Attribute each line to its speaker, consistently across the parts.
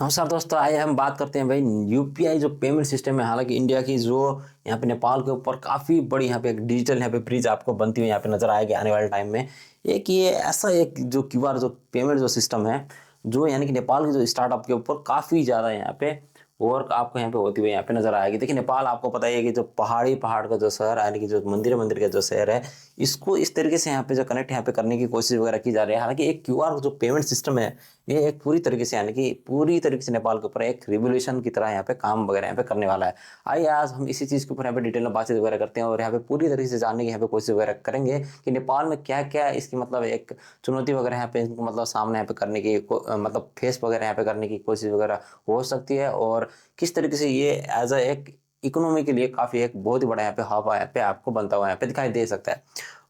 Speaker 1: नमस्कार दोस्तों, आइए हम बात करते हैं भाई यूपीआई जो पेमेंट सिस्टम है। हालांकि इंडिया की जो यहाँ पे नेपाल के ऊपर काफ़ी बड़ी यहाँ पे एक डिजिटल यहाँ पे ब्रिज आपको बनती हुई यहाँ पे नजर आएगी आने वाले टाइम में। एक ये ऐसा एक जो क्यूआर जो पेमेंट जो सिस्टम है, जो यानी कि नेपाल के जो स्टार्टअप के ऊपर काफ़ी ज़्यादा यहाँ पे वर्क आपको यहाँ पे होती हुई यहाँ पे नजर आएगी। देखिए, नेपाल आपको पता ही है कि जो पहाड़ का जो शहर यानी कि जो मंदिर मंदिर का जो शहर है, इसको इस तरीके से यहाँ पे जो कनेक्ट यहाँ पे करने की कोशिश वगैरह की जा रही है। हालांकि एक क्यूआर जो पेमेंट सिस्टम है, ये एक पूरी तरीके से यानी कि पूरी तरीके से नेपाल के ऊपर एक रिवोल्यूशन की तरह यहाँ पे काम वगैरह यहाँ पे करने वाला है। आइए आज हम इसी चीज़ के ऊपर यहाँ पे डिटेल में बातचीत वगैरह करते हैं और यहाँ पे पूरी तरीके से जानने की यहाँ पे कोशिश वगैरह करेंगे कि नेपाल में क्या क्या इसकी मतलब एक चुनौती वगैरह यहाँ पे इनको मतलब सामने यहाँ पे करने की मतलब फेस वगैरह यहाँ पे करने की कोशिश वगैरह हो सकती है, और किस तरीके से ये एज अ एक इकोनॉमी के लिए काफ़ी एक बहुत ही बड़ा यहाँ पे हब यहाँ पे आपको बनता हुआ यहाँ पे दिखाई दे सकता है।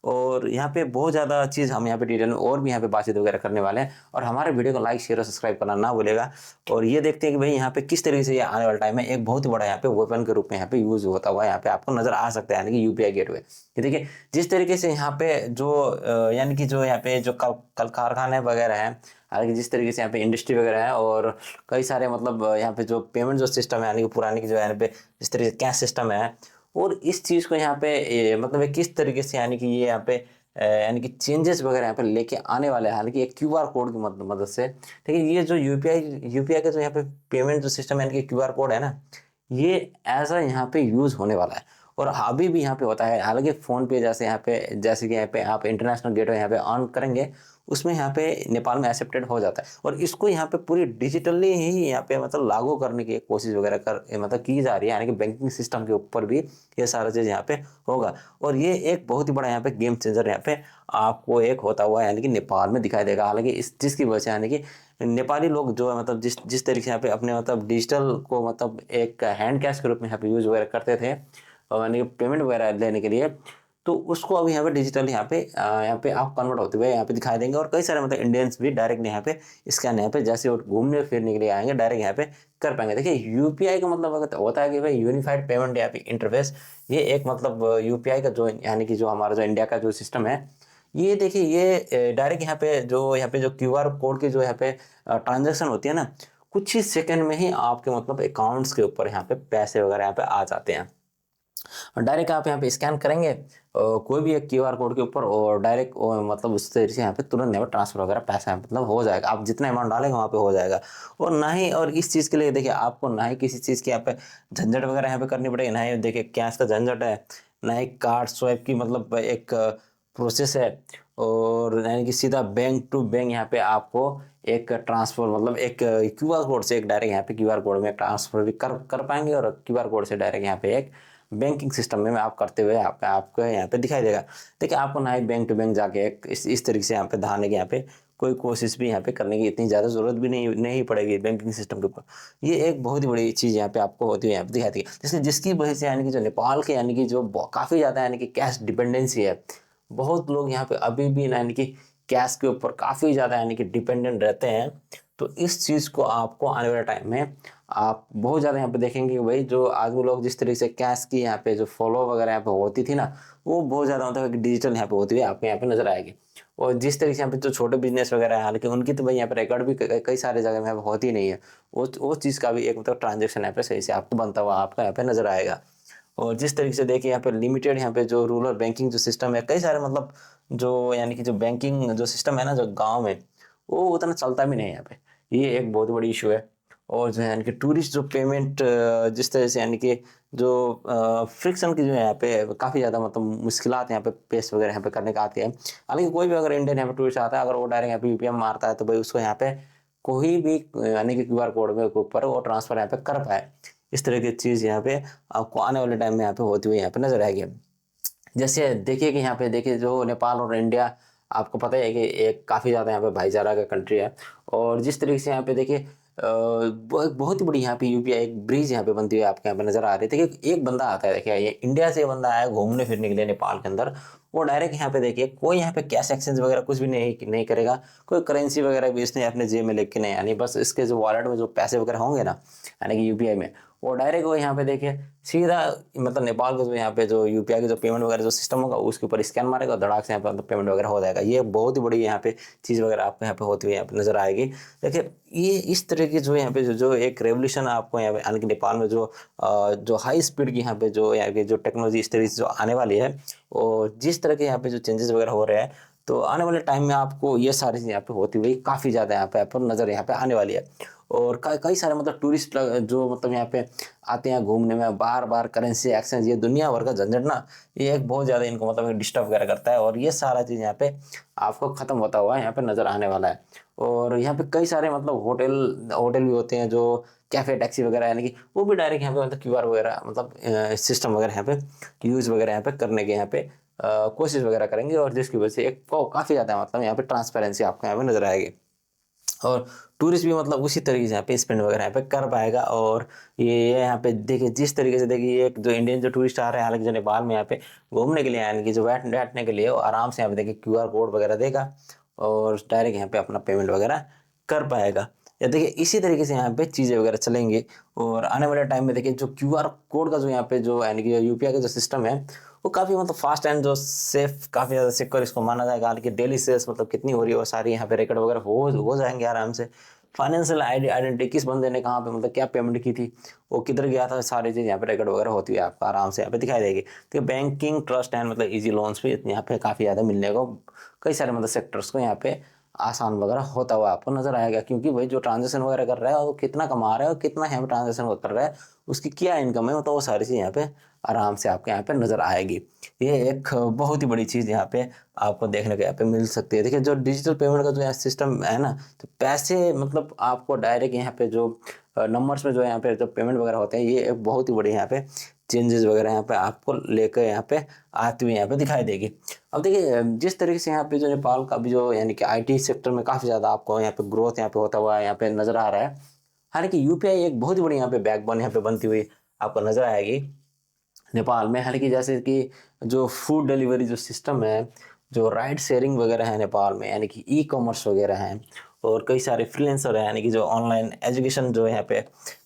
Speaker 1: और यहाँ पे बहुत ज़्यादा चीज़ हम यहाँ पे डिटेल में और भी यहाँ पे बातचीत वगैरह करने वाले हैं, और हमारे वीडियो को लाइक शेयर और सब्सक्राइब करना ना भूलेगा। और ये देखते हैं कि भाई यहाँ पे किस तरीके से ये आने वाले टाइम में एक बहुत ही बड़ा यहाँ पे वेपन के रूप में यहाँ पे यूज होता हुआ यहाँ पे आपको नजर आ सकता है, यानी कि यूपीआई गेटवे। ये देखिए, जिस तरीके से यहाँ पे जो यानी कि जो यहाँ पे जो कल कारखाने वगैरह हैं, हालांकि जिस तरीके से यहाँ पे इंडस्ट्री वगैरह है और कई सारे मतलब यहाँ पे जो पेमेंट जो सिस्टम है, यानी कि पुराने की जो यहाँ पे जिस तरीके से कैश सिस्टम है, और इस चीज़ को यहाँ पे मतलब ये किस तरीके से यानी कि ये यहाँ पे यानी कि चेंजेस वगैरह यहाँ पे लेके आने वाले हैं। हालांकि एक क्यूआर कोड की मदद से, लेकिन ये जो यूपीआई का जो यहाँ पे पेमेंट जो सिस्टम है, यानी कि क्यूआर कोड है ना, ये एज अ यहाँ पे यूज होने वाला है और अभी भी यहाँ पे होता है। हालांकि फोन पे जैसे यहाँ पे जैसे कि यहाँ पे आप इंटरनेशनल गेटवे यहाँ पे ऑन करेंगे, उसमें यहाँ पे नेपाल में एक्सेप्टेड हो जाता है, और इसको यहाँ पे पूरी डिजिटली ही यहाँ पे मतलब लागू करने की एक कोशिश वगैरह कर मतलब की जा रही है, यानी कि बैंकिंग सिस्टम के ऊपर भी ये सारा चीज़ यहाँ पे होगा। और ये एक बहुत ही बड़ा यहाँ पे गेम चेंजर यहाँ पे आपको एक होता हुआ यानी कि नेपाल में दिखाई देगा। हालांकि इस चीज़ की वजह से यानी कि नेपाली लोग जो है मतलब जिस जिस तरीके से यहाँ पे अपने मतलब डिजिटल को मतलब एक हैंड कैश के रूप में यहाँ पे यूज वगैरह करते थे, और यानी कि पेमेंट वगैरह लेने के लिए, तो उसको अभी यहाँ पे डिजिटल यहाँ पे आप कन्वर्ट होते हुए यहाँ पे दिखाई देंगे। और कई सारे मतलब इंडियंस भी डायरेक्ट यहाँ पे स्कैन यहाँ पे जैसे वो घूमने फिरने के लिए आएंगे, डायरेक्ट यहाँ पे कर पाएंगे। देखिए, यूपीआई का मतलब अगर होता है कि भाई यूनिफाइड पेमेंट या फिर इंटरफेस, ये एक मतलब यूपीआई का जो यानी कि जो हमारा जो इंडिया का जो सिस्टम है, ये देखिए ये डायरेक्ट यहाँ पे जो क्यूआर कोड की जो यहाँ पे ट्रांजेक्शन होती है ना, कुछ ही सेकंड में ही आपके मतलब अकाउंट्स के ऊपर यहाँ पे पैसे वगैरह यहाँ पे आ जाते हैं। और डायरेक्ट आप यहाँ पे स्कैन करेंगे कोई भी एक क्यूआर कोड के ऊपर, और डायरेक्ट मतलब उस तरीके से यहाँ पे तुरंत यहाँ पे ट्रांसफर वगैरह पैसा मतलब हो जाएगा। आप जितना अमाउंट डालेंगे वहाँ पे हो जाएगा। और ना ही और इस चीज़ के लिए देखिए आपको ना ही किसी चीज़ की यहाँ पे झंझट वगैरह यहाँ पे करनी पड़ेगी, ना ही देखिए कैश का झंझट है, ना ही कार्ड स्वैप की मतलब एक प्रोसेस है, और यानी कि सीधा बैंक टू बैंक यहाँ पे आपको एक ट्रांसफर मतलब एक क्यूआर कोड से एक डायरेक्ट यहाँ पे क्यूआर कोड में ट्रांसफर भी कर कर पाएंगे, और क्यूआर कोड से डायरेक्ट यहाँ पे एक बैंकिंग सिस्टम में आप करते हुए आपको यहाँ पे दिखाई देगा। देखिए, आपको ना ही बैंक टू बैंक जाके एक इस तरीके से यहाँ पे धारने की यहाँ पे कोई कोशिश भी यहाँ पे करने की इतनी ज़्यादा जरूरत भी नहीं पड़ेगी बैंकिंग सिस्टम के ऊपर। ये एक बहुत ही बड़ी चीज़ यहाँ पे आपको होती है यहाँ पे दिखाई देगी, जिसकी वजह से यानी कि जो नेपाल के यानी कि जो काफ़ी ज़्यादा यानी कि कैश डिपेंडेंसी है, बहुत लोग यहाँ पे अभी भी यानी कि कैश के ऊपर काफ़ी ज़्यादा यानी कि डिपेंडेंट रहते हैं। तो इस चीज़ को आपको आने वाले टाइम में आप बहुत ज़्यादा यहाँ पे देखेंगे कि भाई जो आदमी लोग जिस तरीके से कैश की यहाँ पे जो फॉलो वगैरह यहाँ पे होती थी ना, वो बहुत ज़्यादा मतलब डिजिटल यहाँ पे होती हुई आपको यहाँ पे नजर आएगी। और जिस तरीके से यहाँ पे जो छोटे बिजनेस वगैरह है, हालांकि उनकी तो भाई यहाँ पे रिकॉर्ड भी कई सारे जगह में यहाँ पे होती नहीं है, वो चीज़ का भी एक मतलब ट्रांजेक्शन यहाँ पे सही से आपको बनता हुआ आपका यहाँ पे नजर आएगा। और जिस तरीके से देखिए यहाँ पे लिमिटेड यहाँ पे जो रूरल बैंकिंग जो सिस्टम है, कई सारे मतलब जो यानी कि जो बैंकिंग जो सिस्टम है ना जो गांव में, वो उतना चलता भी नहीं है यहाँ पे। ये एक बहुत बड़ी इशू है। और जो है यानी कि टूरिस्ट जो पेमेंट जिस तरह से यानी कि जो फ्रिक्शन की जो है यहाँ पे काफ़ी ज़्यादा मतलब मुश्किलात यहाँ पे पेश वगैरह यहाँ पे करने का आती है। हालांकि कोई भी अगर इंडियन यहाँ पे टूरिस्ट आता है, अगर वो डायरेक्ट यहाँ पे यूपीआई मारता है, तो भाई उसको यहाँ पे कोई भी यानी कि क्यूआर कोड में ऊपर वो ट्रांसफर यहाँ पे कर पाए। इस तरह की चीज़ यहाँ पे आपको आने वाले टाइम में यहाँ पे होती हुई यहाँ पे नजर आएगी। जैसे देखिए कि यहाँ पे देखिए जो नेपाल और इंडिया, आपको पता है कि एक काफ़ी ज़्यादा यहाँ पे भाईचारा का कंट्री है। और जिस तरीके से यहाँ पे देखिए बहुत ही बड़ी यहाँ पे यूपीआई एक ब्रिज यहाँ पे बनती हुई आपके यहाँ पे नजर आ रही है। देखिए, एक बंदा आता है, देखिए ये इंडिया से बंदा आया घूमने फिरने के लिए नेपाल के अंदर, वो डायरेक्ट यहाँ पे देखिए कोई यहाँ पे कैश एक्सचेंज वगैरह कुछ भी नहीं करेगा, कोई करेंसी वगैरह भी इसने अपने जेब में लेके नहीं आनी, बस इसके जो वॉलेट में जो पैसे वगैरह होंगे ना, यानी कि यूपीआई में, वो डायरेक्ट वो यहाँ पे देखिए सीधा मतलब नेपाल के जो यहाँ पे जो यूपीआई के जो पेमेंट वगैरह जो सिस्टम होगा उसके ऊपर स्कैन मारेगा और धड़ाक से यहाँ पे मतलब पेमेंट वगैरह हो जाएगा। ये बहुत ही बड़ी यहाँ पे चीज़ वगैरह आपको यहाँ पे होती हुई यहाँ पे नजर आएगी। देखिए ये इस तरह की जो यहाँ पे जो एक रेवोल्यूशन आपको यहाँ पे यानी कि नेपाल में जो हाई स्पीड की यहाँ पे जो यहाँ पे जो टेक्नोलॉजी इस तरह से जो आने वाली है और जिस तरह के यहाँ पे जो चेंजेस वगैरह हो रहे हैं, तो आने वाले टाइम में आपको ये सारी चीज़ यहाँ पे होती हुई काफ़ी ज़्यादा यहाँ पे आपको नज़र यहाँ पे आने वाली है। और कई सारे मतलब टूरिस्ट जो मतलब यहाँ पे आते हैं घूमने में, बार बार करेंसी एक्सचेंज ये दुनिया भर का झंझट ना, ये एक बहुत ज़्यादा इनको मतलब डिस्टर्ब वगैरह करता है और ये सारा चीज़ यहाँ पे आपको ख़त्म होता हुआ यहाँ पे नज़र आने वाला है। और यहाँ पे कई सारे मतलब होटल होटल भी होते हैं जो कैफे टैक्सी वगैरह, यानी कि वो भी डायरेक्ट यहाँ पे मतलब क्यूआर वगैरह मतलब सिस्टम वगैरह यहाँ पे यूज़ वगैरह यहाँ पे करने के यहाँ पे कोशिश वगैरह करेंगे और जिसकी वजह से एक काफ़ी ज़्यादा मतलब यहाँ पे ट्रांसपेरेंसी आपको यहाँ पे नजर आएगी और टूरिस्ट भी मतलब उसी तरीके से यहाँ पे स्पेंड वगैरह यहाँ पे कर पाएगा। और ये यहाँ पे देखिए जिस तरीके से देखिए एक जो इंडियन जो टूरिस्ट आ रहे हैं, हालांकि जो नेपाल में यहाँ पे घूमने के लिए यानी कि जो बैठने के लिए, वो आराम से यहाँ पे देखिए क्यूआर कोड वगैरह देगा और डायरेक्ट यहाँ पे अपना पेमेंट वगैरह कर पाएगा। या देखिए इसी तरीके से यहाँ पे चीज़ें वगैरह चलेंगे और आने वाले टाइम में देखिए जो क्यूआर कोड का जो यहाँ पे जो यानी कि यूपीआई का जो सिस्टम है वो काफ़ी मतलब फास्ट एंड जो सेफ काफ़ी ज़्यादा सिक्योर इसको माना जाएगा। हालांकि डेली सेल्स मतलब कितनी हो रही है वो सारी यहाँ पे रिकॉर्ड वगैरह हो जाएंगे आराम से। फाइनेंशियल आइडेंटिटी किस बंदे ने कहाँ पे मतलब क्या पेमेंट की थी, वो किधर गया था, सारी चीज़ यहाँ पे रिकॉर्ड वगैरह होती है आपको आराम से यहाँ पे दिखाई देगी। तो बैंकिंग ट्रस्ट एंड मतलब इजी लोन्स भी यहाँ पे काफ़ी ज़्यादा मिलने को कई सारे मतलब सेक्टर्स को यहाँ पे आसान वगैरह होता हुआ आपको नजर आएगा। क्योंकि भाई जो ट्रांजेक्शन वगैरह कर रहा है वो कितना कमा रहा है और कितना यहाँ पे ट्रांजेक्शन कर रहा है, उसकी क्या इनकम है, मतलब वो सारी चीज़ यहाँ पे आराम से आपके यहाँ पे नजर आएगी। ये एक बहुत ही बड़ी चीज़ यहाँ पे आपको देखने को यहाँ पे मिल सकती है। देखिए जो डिजिटल पेमेंट का जो सिस्टम है ना, तो पैसे मतलब आपको डायरेक्ट यहाँ पे जो नंबर्स में जो यहाँ पे जो पेमेंट वगैरह होते हैं, ये एक बहुत ही बड़ी यहाँ पे चेंजेस वगैरह यहाँ पे आपको लेकर यहाँ पे आती हुई यहाँ पे दिखाई देगी। अब देखिए जिस तरीके से यहाँ पे जो नेपाल का भी जो यानी कि आईटी सेक्टर में काफ़ी ज़्यादा आपको यहाँ पे ग्रोथ यहाँ पे होता हुआ यहाँ पे नजर आ रहा है। हालांकि यूपीआई एक बहुत ही बड़ी यहाँ पे बैकबोन यहाँ पे बनती हुई आपको नजर आएगी नेपाल में। हालांकि जैसे कि जो फूड डिलीवरी जो सिस्टम है, जो राइड शेयरिंग वगैरह है नेपाल में, यानी कि ई कॉमर्स वगैरह हैं और कई सारे फ्रीलांसर हैं यानी कि जो ऑनलाइन एजुकेशन जो यहाँ पे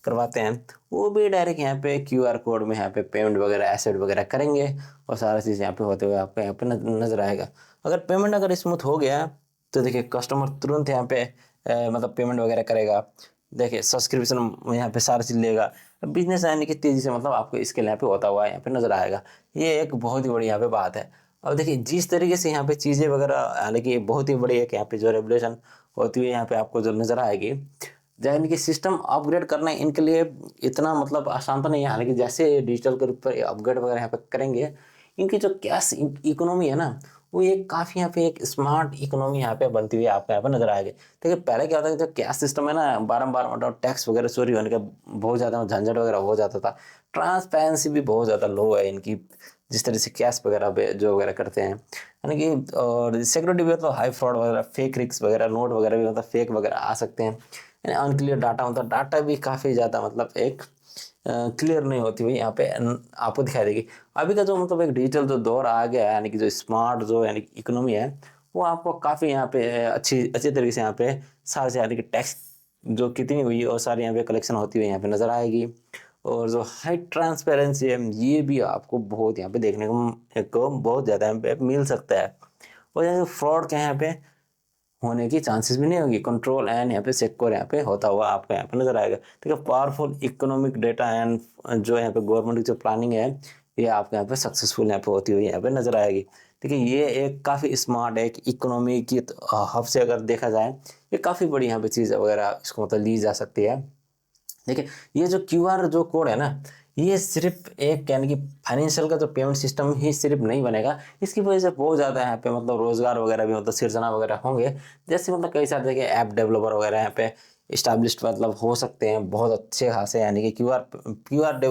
Speaker 1: करवाते हैं, वो भी डायरेक्ट यहाँ पे क्यूआर कोड में यहाँ पे पेमेंट वगैरह एसेट वगैरह करेंगे और सारा चीज़ यहाँ पे होते हुए आपको यहाँ पे नजर आएगा। अगर पेमेंट अगर स्मूथ हो गया तो देखिए कस्टमर तुरंत यहाँ पे मतलब पेमेंट वगैरह करेगा। देखिए सब्सक्रिप्शन यहाँ पे सारा चीज़ लेगा, बिजनेस यानी कि तेज़ी से मतलब आपको इसके यहाँ पे होता हुआ यहाँ पे नजर आएगा। ये एक बहुत ही बड़ी यहाँ पे बात है। अब देखिए जिस तरीके से यहाँ पे चीज़ें वगैरह, हालांकि बहुत ही बड़ी एक यहाँ पे जो रेवोल्यूशन होती हुई यहाँ पे आपको जो नजर आएगी, यानी कि सिस्टम अपग्रेड करना इनके लिए इतना मतलब आसान तो नहीं है। हालांकि जैसे डिजिटल के ऊपर अपग्रेड वगैरह यहाँ पे करेंगे, इनकी जो कैश इकोनॉमी है ना, वो एक काफ़ी यहाँ पे एक स्मार्ट इकोनॉमी यहाँ पे बनती हुई आपको यहाँ पे नजर आएगी। देखिए पहले क्या होता था, जो कैश सिस्टम है ना, बारम्बार मतलब टैक्स वगैरह चोरी होने का बहुत ज़्यादा झंझट वगैरह हो जाता था। ट्रांसपेरेंसी भी बहुत ज़्यादा लो है इनकी, जिस तरह से कैश वगैरह जो वगैरह करते हैं, यानी कि और सिक्योरिटी भी मतलब हाई फ्रॉड वगैरह, फेक रिक्स वगैरह, नोट वगैरह भी मतलब फेक वगैरह आ सकते हैं। यानी अनक्लियर डाटा मतलब डाटा भी काफ़ी ज़्यादा मतलब एक क्लियर नहीं होती हुई यहाँ पे आपको दिखाई देगी। अभी का जो मतलब एक डिजिटल जो दौर आ गया है, यानी कि जो स्मार्ट जो यानी इकोनॉमी है, वो आपको काफ़ी यहाँ पे अच्छी अच्छी तरीके से यहाँ पे सारे से यानी कि टैक्स जो कितनी हुई और सारी यहाँ पे कलेक्शन होती हुई यहाँ पे नज़र आएगी। और जो हाई ट्रांसपेरेंसी है, ये भी आपको बहुत यहाँ पे देखने को एक बहुत ज़्यादा यहाँ पे मिल सकता है। और जैसे फ्रॉड के यहाँ पे होने की चांसेस भी नहीं होगी, कंट्रोल एंड यहाँ पे सिक्योर यहाँ पे होता हुआ आपको यहाँ पे नजर आएगा। ठीक है, पावरफुल इकोनॉमिक डेटा एंड जो यहाँ पे गवर्नमेंट की जो प्लानिंग है, ये आपको यहाँ पे सक्सेसफुल यहाँ पे होती हुई यहाँ पे नजर आएगी। देखिए ये एक काफ़ी स्मार्ट एक इकोनॉमी की हब से अगर देखा जाए, ये काफ़ी बड़ी यहाँ पे चीज़ वगैरह इसको मतलब ली जा सकती है। देखिए ये जो क्यूआर जो कोड है ना, ये सिर्फ एक यानी कि फाइनेंशियल का जो पेमेंट सिस्टम ही सिर्फ नहीं बनेगा, इसकी वजह से बहुत ज़्यादा यहाँ पे मतलब रोजगार वगैरह भी मतलब सृजना वगैरह होंगे। जैसे मतलब कई सारे देखिए ऐप डेवलपर वगैरह यहाँ पे इस्टेब्लिश्ड मतलब हो सकते हैं बहुत अच्छे खासे, यानी कि क्यूआर क्यूआर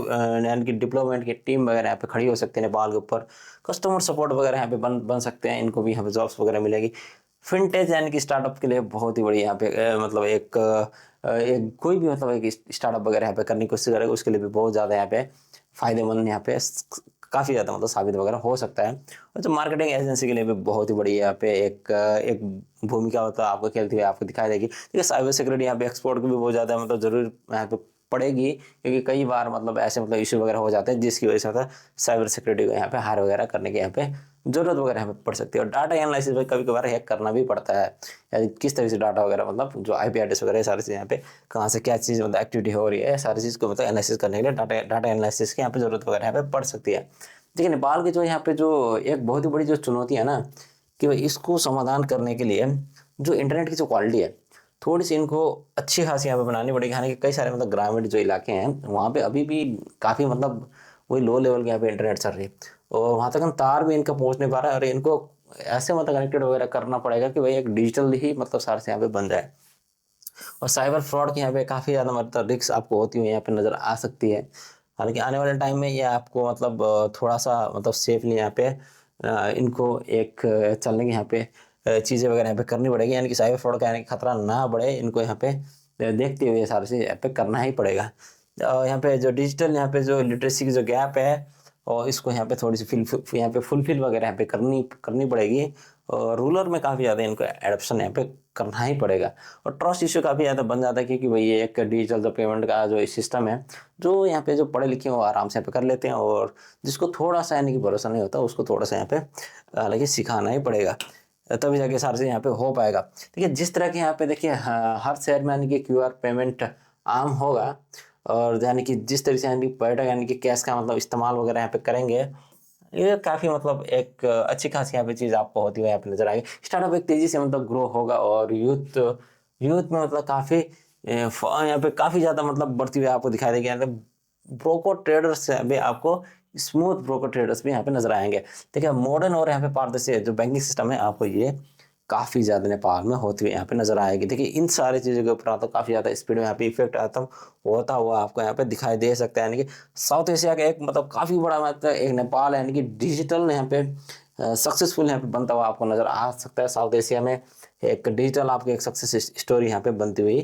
Speaker 1: यानी कि डेवलपमेंट की टीम वगैरह यहाँ पे खड़ी हो सकती है नेपाल के ऊपर। कस्टमर सपोर्ट वगैरह यहाँ पे बन सकते हैं, इनको भी यहाँ पे जॉब्स वगैरह मिलेगी। फिनटेक यानी कि स्टार्टअप के लिए बहुत ही बड़ी यहाँ पे मतलब एक कोई भी मतलब एक स्टार्टअप वगैरह यहाँ पे करने की कोशिश करेगा, उसके लिए भी बहुत ज़्यादा यहाँ पे फायदेमंद यहाँ पे काफ़ी ज़्यादा मतलब साबित वगैरह हो सकता है। और जो मार्केटिंग एजेंसी के लिए भी बहुत ही बड़ी यहाँ पे एक भूमिका मतलब आपको खेलती हुई आपको दिखाई देगी। ठीक है, साइबर सिक्योरिटी यहाँ पे एक्सपोर्ट की भी बहुत ज़्यादा मतलब जरूर यहाँ पे पड़ेगी, क्योंकि कई बार मतलब ऐसे मतलब इशू वगैरह हो जाते हैं जिसकी वजह से मतलब साइबर सिक्योरिटी को यहाँ पे हायर वगैरह करने की यहाँ पे जरूरत वगैरह यहाँ पे पड़ सकती है। और डाटा एनालिसिस में कभी कभार हैक करना भी पड़ता है, यानी किस तरह से डाटा वगैरह मतलब जो आईपी एड्रेस वगैरह सारी चीज़ यहाँ पे कहाँ से क्या चीज़ मतलब एक्टिविटी हो रही है, सारी चीज़ को मतलब एनालिसिस करने के लिए डाटा एनालिसिस की यहाँ पे जरूरत वगैरह यहाँ पे पड़ सकती है। देखिए नेपाल की जो यहाँ पे जो एक बहुत ही बड़ी जो चुनौती है ना, कि भाई इसको समाधान करने के लिए जो इंटरनेट की जो क्वालिटी है थोड़ी सी इनको अच्छी खासी यहाँ पे बनानी पड़ेगी। हालांकि कई सारे मतलब ग्रामीण जो इलाके हैं वहाँ पे अभी भी काफ़ी मतलब वही लो लेवल के यहाँ पे इंटरनेट चल रही है, और वहाँ तक हम तार भी इनका पहुँच नहीं पा रहा है। और इनको ऐसे मतलब कनेक्टेड वगैरह करना पड़ेगा कि भाई एक डिजिटल ही मतलब सारे से यहाँ पे बन जाए। और साइबर फ्रॉड की यहाँ पे काफ़ी ज़्यादा मतलब रिस्क आपको होती हुई यहाँ पे नज़र आ सकती है। हालांकि आने वाले टाइम में ये आपको मतलब थोड़ा सा मतलब सेफली यहाँ पे इनको एक चलने की यहाँ पे चीज़ें वगैरह यहाँ पे करनी पड़ेगी, यानी कि साइबर फ्रॉड का यानी कि खतरा ना बढ़े, इनको यहाँ पे देखते हुए सारी चीज़ यहाँ पे करना ही पड़ेगा। यहाँ पे जो डिजिटल यहाँ पे जो लिटरेसी की जो गैप है, और इसको यहाँ पे थोड़ी सी यहाँ पे फुलफिल वगैरह यहाँ पे करनी करनी पड़ेगी। और रूरल में काफ़ी ज़्यादा इनको एडप्शन यहाँ पे करना ही पड़ेगा। और ट्रस्ट इशू काफ़ी ज़्यादा बन जाता है, क्योंकि भाई ये एक डिजिटल जो पेमेंट का जो सिस्टम है, जो यहाँ पे जो पढ़े लिखे हैं वो आराम से यहाँ पे कर लेते हैं, और जिसको थोड़ा सा यानी कि भरोसा नहीं होता उसको थोड़ा सा यहाँ पे हालांकि सिखाना ही पड़ेगा, तभी जाके सारे से यहाँ पे हो पाएगा। देखिए जिस तरह के यहाँ पे देखिए हर शहर में यानी कि क्यूआर पेमेंट आम होगा, और यानी कि जिस तरीके से यानी कि पर्यटक यानी कि कैश का मतलब इस्तेमाल वगैरह यहाँ पे करेंगे, ये काफ़ी मतलब एक अच्छी खासी यहाँ पे चीज़ आपको होती हुई यहाँ पे नजर आएगी। स्टार्टअप एक तेज़ी से मतलब ग्रो होगा, और यूथ यूथ में मतलब काफ़ी यहाँ पे काफ़ी ज़्यादा मतलब बढ़ती हुई आपको दिखाई देगी। यहाँ पे ब्रोकर ट्रेडर्स भी आपको स्मूथ ब्रोकर ट्रेडर्स भी यहाँ पे नजर आएंगे। देखिए मॉडर्न और यहाँ पे पारदर्शी जो बैंकिंग सिस्टम है आपको ये काफ़ी ज़्यादा नेपाल में होती हुई यहाँ पे नजर आएगी। देखिए इन सारी चीज़ों के ऊपर तो काफ़ी ज़्यादा स्पीड में यहाँ पे इफेक्ट आता होता हुआ आपको यहाँ पे दिखाई दे सकता है। यानी कि साउथ एशिया का एक मतलब काफ़ी बड़ा मतलब एक नेपाल है, यानी कि डिजिटल यहाँ पे सक्सेसफुल यहाँ पे बनता हुआ आपको नजर आ सकता है। साउथ एशिया में एक डिजिटल आपकी एक सक्सेस स्टोरी यहाँ पे बनती हुई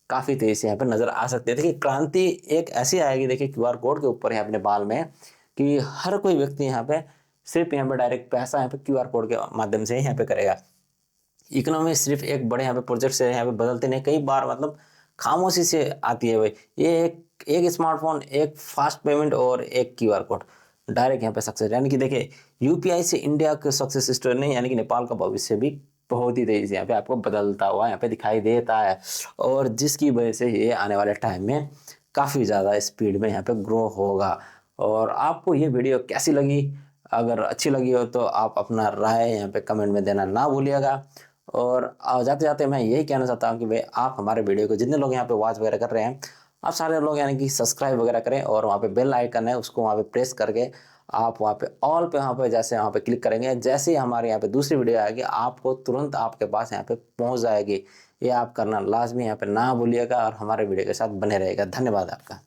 Speaker 1: काफ़ी तेजी से यहाँ पे नजर आ सकती है। देखिए क्रांति एक ऐसी आएगी देखिए क्यूआर कोड के ऊपर यहाँ पे नेपाल में, कि हर कोई व्यक्ति यहाँ पे सिर्फ यहाँ पे डायरेक्ट पैसा यहाँ पे क्यूआर कोड के माध्यम से ही यहाँ पे करेगा। इकोनॉमी सिर्फ एक बड़े यहाँ पे प्रोजेक्ट से यहाँ पे बदलते नहीं, कई बार मतलब खामोशी से आती है भाई। ये एक स्मार्टफोन, एक फास्ट पेमेंट और एक क्यूआर कोड डायरेक्ट यहाँ पे सक्सेस, यानी कि देखिए यूपीआई से इंडिया का सक्सेस स्टोरी नहीं, यानी कि नेपाल का भविष्य भी बहुत ही तेजी से यहाँ पे आपको बदलता हुआ यहाँ पे दिखाई देता है, और जिसकी वजह से ये आने वाले टाइम में काफ़ी ज़्यादा स्पीड में यहाँ पे ग्रो होगा। और आपको ये वीडियो कैसी लगी? अगर अच्छी लगी हो तो आप अपना राय यहाँ पे कमेंट में देना ना भूलिएगा। और जाते जाते मैं यही कहना चाहता हूँ कि भाई आप हमारे वीडियो को जितने लोग यहाँ पे वॉच वगैरह कर रहे हैं, आप सारे लोग यानी कि सब्सक्राइब वगैरह करें, और वहाँ पे बेल आइकन है उसको वहाँ पे प्रेस करके आप वहाँ पे ऑल पे वहाँ पे जैसे वहाँ पे क्लिक करेंगे, जैसे ही हमारे यहाँ पे दूसरी वीडियो आएगी आपको तुरंत आपके पास यहाँ पे पहुँच जाएगी। ये आप करना लाजमी यहाँ पे ना भूलिएगा, और हमारे वीडियो के साथ बने रहेगा। धन्यवाद आपका।